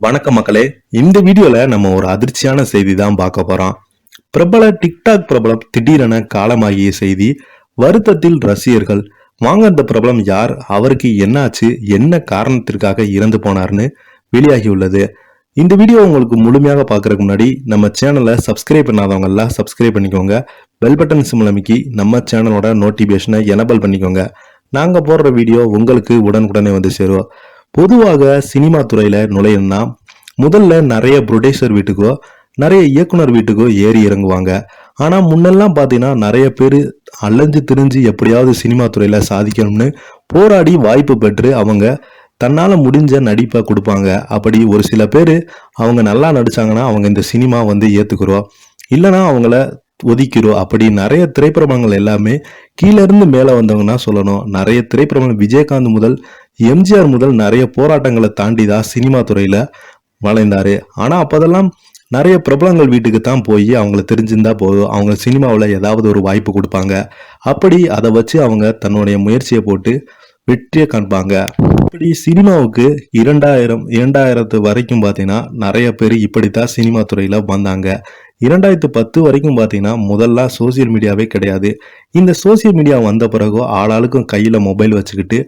வணக்கம் மக்களே. இந்த வீடியோல நம்ம ஒரு அதிர்ச்சியான செய்தி தான் பார்க்க போறோம். பிரபல டிக்டாக் பிரபலம் திடீரென காலமாகிய செய்தி. வருத்தத்தில் ரசிகர்கள். வாங்க, அந்த பிரபலம் யார், அவருக்கு என்னாச்சு, என்ன காரணத்திற்காக இறந்து போனார்னு வெளியாகியுள்ளது. இந்த வீடியோ உங்களுக்கு முழுமையாக பார்க்கறதுக்கு முன்னாடி நம்ம சேனலை சப்ஸ்கிரைப் பண்ணாதவங்க எல்லாம் சப்ஸ்கிரைப் பண்ணிக்கோங்க. பெல் பட்டன் சிம்பிள் அமைக்கி நம்ம சேனலோட நோட்டிபிகேஷனை எனபிள் பண்ணிக்கோங்க. நாங்க போடுற வீடியோ உங்களுக்கு உடனுக்குடனே வந்து சேரும். பொதுவாக சினிமா துறையில நுழையணும்னா முதல்ல நிறைய ப்ரொடியூசர் வீட்டுக்கோ நிறைய இயக்குனர் வீட்டுக்கோ ஏறி இறங்குவாங்க. ஆனா முன்னெல்லாம் பாத்தீங்கன்னா நிறைய பேர் அலைஞ்சு திரிஞ்சு எப்படியாவது சினிமா துறையில சாதிக்கணும்னு போராடி வாய்ப்பு பெற்று அவங்க தன்னால முடிஞ்ச நடிப்பை கொடுப்பாங்க. அப்படி ஒரு சில பேர் அவங்க நல்லா நடிச்சாங்கன்னா அவங்க இந்த சினிமா வந்து ஏத்துக்கிறோம், இல்லைன்னா அவங்கள ஒதுக்கிறோம். அப்படி நிறைய திரைப்படங்கள் எல்லாமே கீழ இருந்து மேல வந்தவங்கன்னா சொல்லணும். நிறைய திரைப்படங்கள் விஜயகாந்த் முதல் எம்ஜிஆர் முதல் நிறைய போராட்டங்களை தாண்டி தான் சினிமா துறையில வளைந்தாரு. ஆனா அப்பதெல்லாம் நிறைய பிரபலங்கள் வீட்டுக்கு தான் போய் அவங்கள தெரிஞ்சிருந்தா போதும், அவங்க சினிமாவில் ஏதாவது ஒரு வாய்ப்பு கொடுப்பாங்க. அப்படி அதை வச்சு அவங்க தன்னுடைய முயற்சியை போட்டு வெற்றியை காண்பாங்க. இப்படி சினிமாவுக்கு 2000 வரைக்கும் பார்த்தீங்கன்னா நிறைய பேர் இப்படித்தான் சினிமா துறையில வந்தாங்க. 2010 வரைக்கும் பார்த்தீங்கன்னா முதல்ல சோசியல் மீடியாவே கிடையாது. இந்த சோசியல் மீடியா வந்த பிறகு ஆளாளுக்கும் கையில மொபைல் வச்சுக்கிட்டு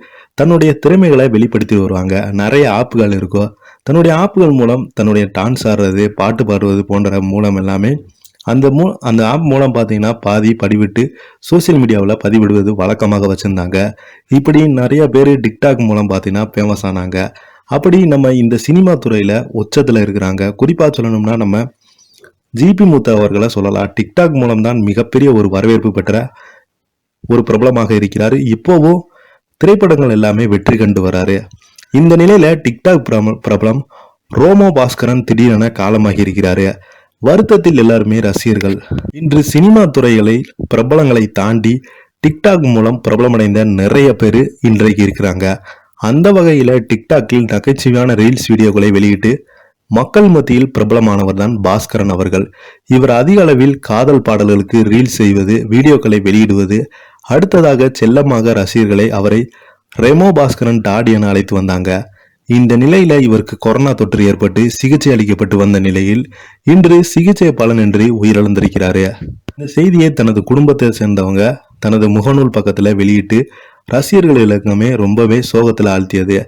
தன்னுடைய திறமைகளை வெளிப்படுத்தி வருவாங்க. நிறைய ஆப்புகள் இருக்கும். தன்னுடைய ஆப்புகள் மூலம் தன்னுடைய டான்ஸ் ஆடுறது, பாட்டு பாடுவது போன்ற மூலம் எல்லாமே அந்த ஆப் மூலம் பார்த்தீங்கன்னா பாதி பதிவிட்டு சோசியல் மீடியாவில் பதிவிடுவது வழக்கமாக வச்சுருந்தாங்க. இப்படி நிறைய பேர் டிக்டாக் மூலம் பார்த்தீங்கன்னா ஃபேமஸ் ஆனாங்க. அப்படி நம்ம இந்த சினிமா துறையில் உச்சத்தில் இருக்கிறாங்க. குறிப்பாக சொல்லணும்னா நம்ம ஜிபி முத்து அவர்களை சொல்லலாம். டிக்டாக் மூலம் தான் மிகப்பெரிய ஒரு வரவேற்பு பெற்ற ஒரு பிரபலமாக இருக்கிறாரு. இப்போவும் திரைப்படங்கள் எல்லாமே வெற்றி கண்டு வராரு. இந்த நிலையில டிக்டாக் பிரபலம் ரோமோ பாஸ்கரன் திடீரென காலமாகி இருக்கிறாரு. வருத்தத்தில் எல்லாருமே ரசிகர்கள். இன்று சினிமா துறைகளை பிரபலங்களை தாண்டி டிக்டாக் மூலம் பிரபலமடைந்த நிறைய பேர் இன்றைக்கு இருக்கிறாங்க. அந்த வகையில டிக்டாக்கில் நகைச்சுவையான ரீல்ஸ் வீடியோக்களை வெளியிட்டு மக்கள் மத்தியில் பிரபலமானவர் தான் பாஸ்கரன் அவர்கள். இவர் அதிக அளவில் காதல் பாடல்களுக்கு ரீல்ஸ் செய்வது, வீடியோக்களை வெளியிடுவது, அடுத்ததாக செல்லமாக ரசிகர்களை அவரை ரெமோ பாஸ்கரன் டாடி என அழைத்து வந்தாங்க. இந்த நிலையில இவருக்கு கொரோனா தொற்று ஏற்பட்டு சிகிச்சை அளிக்கப்பட்டு வந்த நிலையில் இன்று சிகிச்சை பலனின்றி உயிரிழந்திருக்கிறாரு. இந்த செய்தியை தனது குடும்பத்தை சேர்ந்தவங்க தனது முகநூல் பக்கத்துல வெளியிட்டு ரசிகர்கள் எல்லாருக்குமே ரொம்பவே சோகத்துல ஆழ்த்தியது.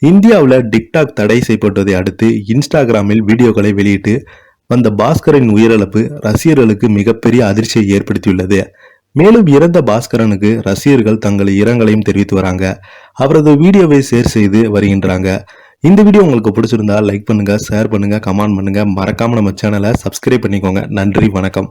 இந்தியாவில் டிக்டாக் தடை செய்யப்பட்டதை அடுத்து இன்ஸ்டாகிராமில் வீடியோக்களை வெளியிட்டு வந்த பாஸ்கரின் உயிரிழப்பு ரசிகர்களுக்கு மிகப்பெரிய அதிர்ச்சியை ஏற்படுத்தியுள்ளது. மேலும் இறந்த பாஸ்கரனுக்கு ரசிகர்கள் தங்கள் இரங்கலையும் தெரிவித்து வராங்க. அவரது வீடியோவை ஷேர் செய்து வருகின்றாங்க. இந்த வீடியோ உங்களுக்கு பிடிச்சிருந்தா லைக் பண்ணுங்க, ஷேர் பண்ணுங்க, கமெண்ட் பண்ணுங்க. மறக்காம நம்ம சேனலை சப்ஸ்கிரைப் பண்ணிக்கோங்க. நன்றி, வணக்கம்.